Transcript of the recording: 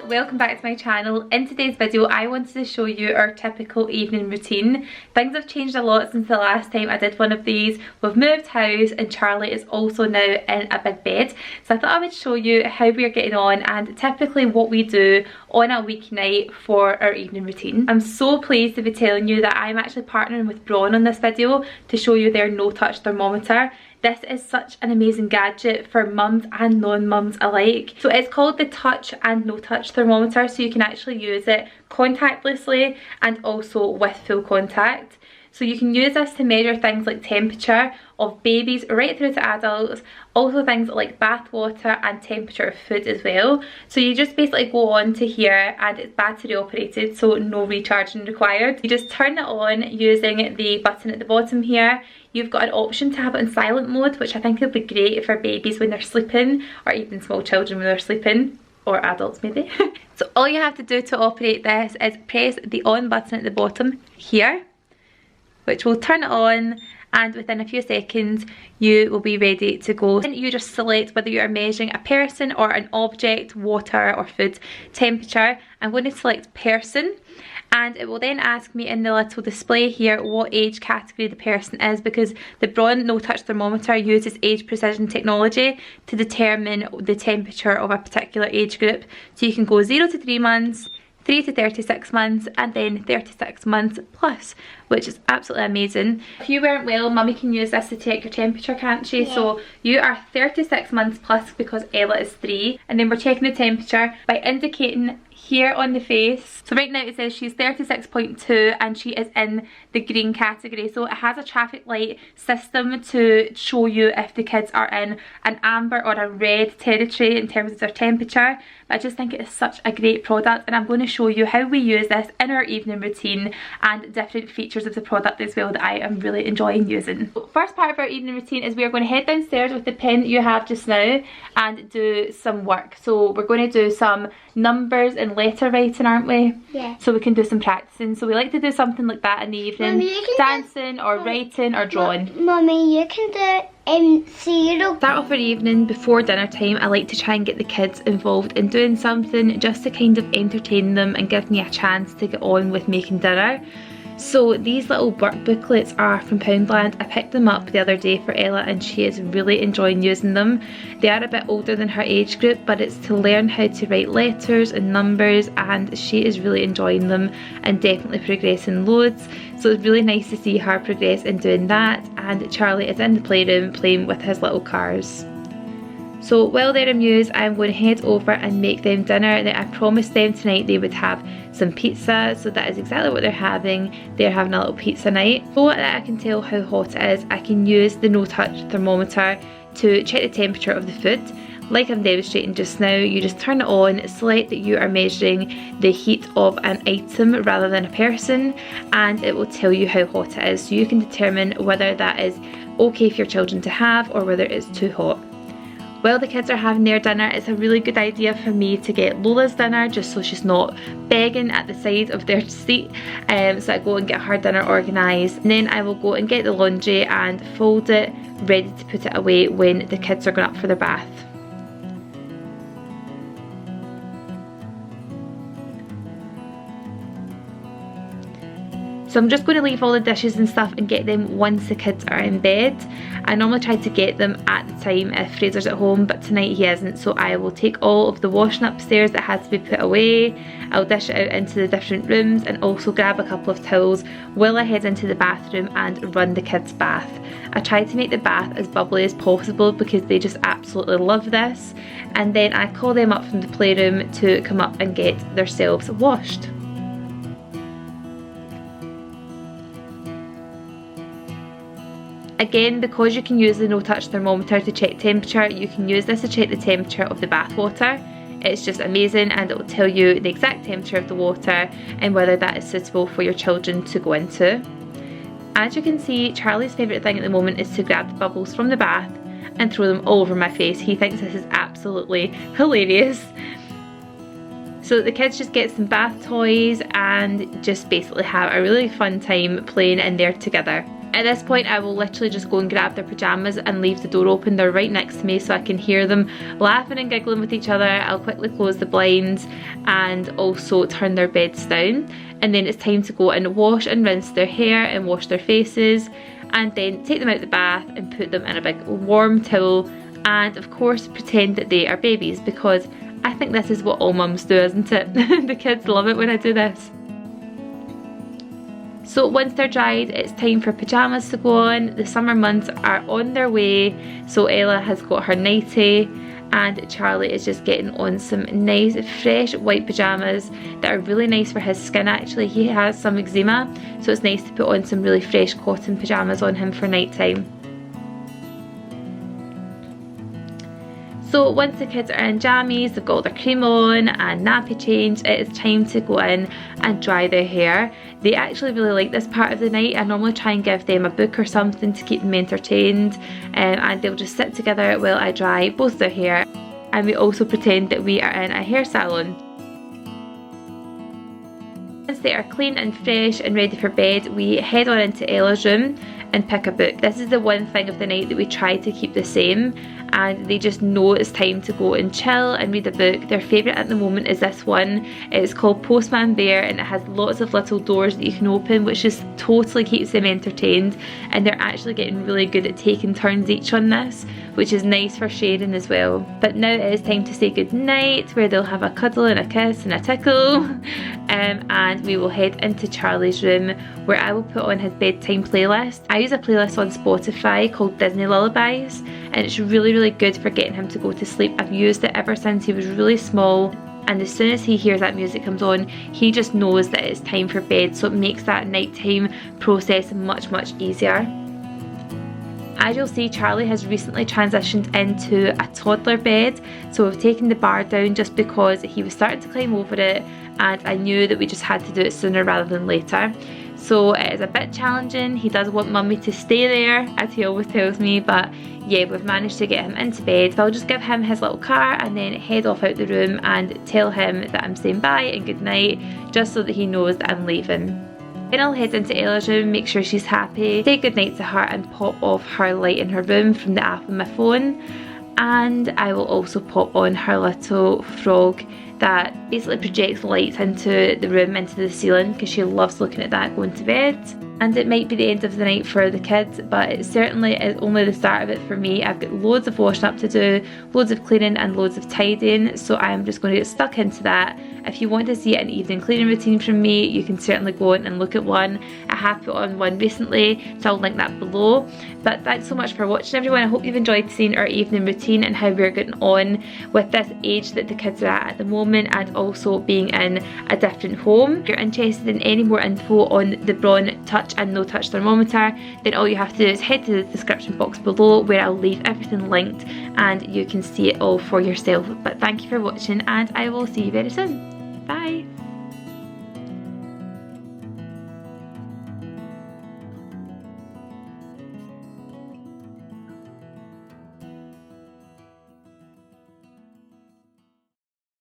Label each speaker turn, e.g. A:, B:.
A: welcome back to my channel. In today's video I wanted to show you our typical evening routine. Things have changed a lot since the last time I did one of these. We've moved house and Charlie is also now in a big bed, so I thought I would show you how we are getting on and typically what we do on a weeknight for our evening routine. I'm so pleased to be telling you that I'm actually partnering with Braun on this video to show you their no touch thermometer. This is such an amazing gadget for mums and non-mums alike. So it's called the touch and no touch thermometer, so you can actually use it contactlessly and also with full contact. So you can use this to measure things like temperature of babies right through to adults, also things like bath water and temperature of food as well. So you just basically go on to here and it's battery operated, so no recharging required. You just turn it on using the button at the bottom here. You've got an option to have it in silent mode, which I think would be great for babies when they're sleeping, or even small children when they're sleeping, or adults maybe. So all you have to do to operate this is press the on button at the bottom here, which will turn it on, and within a few seconds you will be ready to go. And you just select whether you are measuring a person or an object, water or food temperature. I'm going to select person, and it will then ask me in the little display here what age category the person is, because the Braun no touch thermometer uses age precision technology to determine the temperature of a particular age group. So you can go 0 to 3 months, 3 to 36 months, and then 36 months plus, which is absolutely amazing. If you weren't well, mummy can use this to check your temperature, can't she? Yeah. So you are 36 months plus because Ella is 3, and then we're checking the temperature by indicating here on the face. So right now it says she's 36.2 and she is in the green category. So it has a traffic light system to show you if the kids are in an amber or a red territory in terms of their temperature. But I just think it is such a great product, and I'm going to show you how we use this in our evening routine and different features of the product as well that I am really enjoying using. So first part of our evening routine is we are going to head downstairs with the pen that you have just now and do some work. So we're going to do some numbers and letter writing, aren't we? Yeah. So we can do some practicing. So we like to do something like that in the evening. Mommy, dancing or writing or drawing.
B: Mummy, you can do zero.
A: Start off our evening before dinner time. I like to try and get the kids involved in doing something just to kind of entertain them and give me a chance to get on with making dinner. So these little work booklets are from Poundland. I picked them up the other day for Ella and she is really enjoying using them. They are a bit older than her age group, but it's to learn how to write letters and numbers, and she is really enjoying them and definitely progressing loads. So it's really nice to see her progress in doing that, and Charlie is in the playroom playing with his little cars. So while they're amused, I'm going to head over and make them dinner. Now, I promised them tonight they would have some pizza, so that is exactly what they're having. They're having a little pizza night. So that I can tell how hot it is, I can use the no touch thermometer to check the temperature of the food. Like I'm demonstrating just now, you just turn it on, select that you are measuring the heat of an item rather than a person, and it will tell you how hot it is. So you can determine whether that is okay for your children to have or whether it's too hot. While the kids are having their dinner, it's a really good idea for me to get Lola's dinner just so she's not begging at the side of their seat. So I go and get her dinner organised, and then I will go and get the laundry and fold it, ready to put it away when the kids are going up for their bath. So I'm just going to leave all the dishes and stuff and get them once the kids are in bed. I normally try to get them at the time if Fraser's at home, but tonight he isn't, so I will take all of the washing upstairs that has to be put away. I'll dish it out into the different rooms and also grab a couple of towels while I head into the bathroom and run the kids' bath. I try to make the bath as bubbly as possible because they just absolutely love this, and then I call them up from the playroom to come up and get themselves washed. Again, because you can use the no touch thermometer to check temperature, you can use this to check the temperature of the bath water. It's just amazing, and it will tell you the exact temperature of the water and whether that is suitable for your children to go into. As you can see, Charlie's favourite thing at the moment is to grab the bubbles from the bath and throw them all over my face. He thinks this is absolutely hilarious. So the kids just get some bath toys and just basically have a really fun time playing in there together. At this point I will literally just go and grab their pyjamas and leave the door open. They're right next to me so I can hear them laughing and giggling with each other. I'll quickly close the blinds and also turn their beds down, and then it's time to go and wash and rinse their hair and wash their faces, and then take them out the bath and put them in a big warm towel, and of course pretend that they are babies, because I think this is what all mums do, isn't it? The kids love it when I do this. So once they're dried, it's time for pyjamas to go on. The summer months are on their way. So Ella has got her nightie and Charlie is just getting on some nice fresh white pyjamas that are really nice for his skin actually. He has some eczema, so it's nice to put on some really fresh cotton pyjamas on him for night time. So once the kids are in jammies, they've got all their cream on and nappy change, it is time to go in and dry their hair. They actually really like this part of the night. I normally try and give them a book or something to keep them entertained, and they'll just sit together while I dry both their hair, and we also pretend that we are in a hair salon. Once they are clean and fresh and ready for bed, we head on into Ella's room and pick a book. This is the one thing of the night that we try to keep the same, and they just know it's time to go and chill and read a book. Their favourite at the moment is this one. It's called Postman Bear, and it has lots of little doors that you can open, which just totally keeps them entertained, and they're actually getting really good at taking turns each on this, which is nice for sharing as well. But now it is time to say good night, where they'll have a cuddle and a kiss and a tickle, and we will head into Charlie's room, where I will put on his bedtime playlist. I use a playlist on Spotify called Disney Lullabies, and it's really good for getting him to go to sleep. I've used it ever since he was really small, and as soon as he hears that music comes on, he just knows that it's time for bed, so it makes that nighttime process much easier. As you'll see, Charlie has recently transitioned into a toddler bed, so we've taken the bar down just because he was starting to climb over it, and I knew that we just had to do it sooner rather than later. So it is a bit challenging. He does want mummy to stay there, as he always tells me, but yeah, we've managed to get him into bed. So I'll just give him his little car and then head off out the room and tell him that I'm saying bye and good night, just so that he knows that I'm leaving. Then I'll head into Ella's room, make sure she's happy, say goodnight to her and pop off her light in her room from the app on my phone. And I will also pop on her little frog that basically projects lights into the room, into the ceiling, because she loves looking at that going to bed. And it might be the end of the night for the kids, but it certainly is only the start of it for me. I've got loads of washing up to do, loads of cleaning and loads of tidying, so I'm just going to get stuck into that. If you want to see an evening cleaning routine from me, you can certainly go on and look at one. I have put on one recently, so I'll link that below. But thanks so much for watching, everyone. I hope you've enjoyed seeing our evening routine and how we're getting on with this age that the kids are at the moment, and also being in a different home. If you're interested in any more info on the Braun Touch and No Touch thermometer, then all you have to do is head to the description box below, where I'll leave everything linked and you can see it all for yourself. But thank you for watching, and I will see you very soon. Bye!